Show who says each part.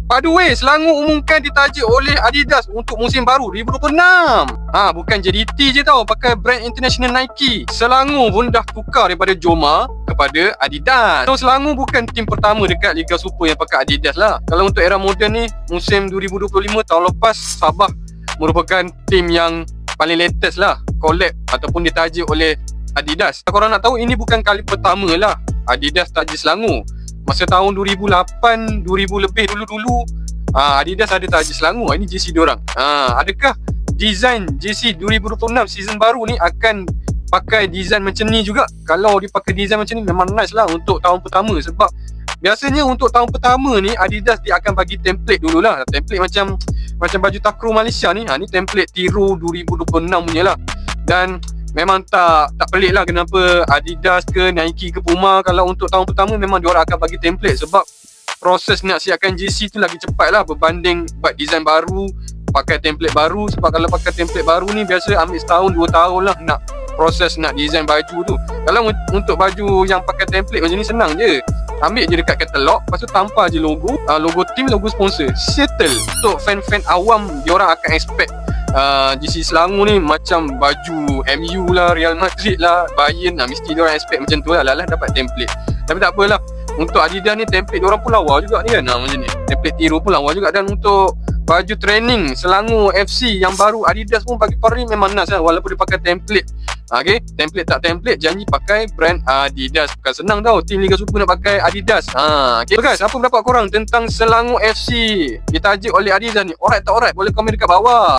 Speaker 1: By the way, Selangor umumkan ditajuk oleh Adidas untuk musim baru 2026. Bukan JDT je tau pakai brand international Nike. Selangor pun dah tukar daripada Joma kepada Adidas. So Selangor bukan tim pertama dekat Liga Super yang pakai Adidas lah. Kalau untuk era moden ni, musim 2025 tahun lepas, Sabah merupakan tim yang paling latest lah collab ataupun ditajuk oleh Adidas. Korang nak tahu, ini bukan kali pertama lah Adidas tajuk Selangor. Masa tahun 2008, 2000 lebih dulu-dulu, Adidas ada tajuk Selangor. Ini jersey diorang. Adakah design jersey 2026 season baru ni akan pakai design macam ni juga? Kalau dia pakai design macam ni memang nice lah untuk tahun pertama. Sebab biasanya untuk tahun pertama ni Adidas dia akan bagi template dululah. Template macam baju takraw Malaysia ni. Ni template tiru 2026 punya lah. Dan memang tak pelik lah kenapa Adidas ke Nike ke Puma, kalau untuk tahun pertama memang diorang akan bagi template. Sebab proses nak siapkan jersey tu lagi cepat lah berbanding buat design baru, pakai template baru. Sebab kalau pakai template baru ni biasa ambil setahun 2 tahun lah nak proses nak design baju tu. Kalau untuk baju yang pakai template macam ni senang je. Ambil je dekat katalog, lepas tu tampal je logo, logo team, logo sponsor, settle. Untuk fan-fan awam, diorang akan expect jersey Selangor ni macam baju MU lah, Real Madrid lah, Bayern lah. Mesti diorang expect macam tu lah. Lalah dapat template. Tapi tak apalah, untuk Adidas ni template diorang pun lawa juga ni kan. Macam ni, template tiru pun lawa juga. Dan untuk baju training Selangor FC yang baru, Adidas pun bagi para ni memang nice lah, walaupun dia pakai template. Okay, template tak template, janji pakai brand Adidas. Bukan senang tau tim Liga Super nak pakai Adidas. Okay guys, apa pendapat korang tentang Selangor FC ditajuk oleh Adidas ni? Alright tak alright? Boleh komen dekat bawah.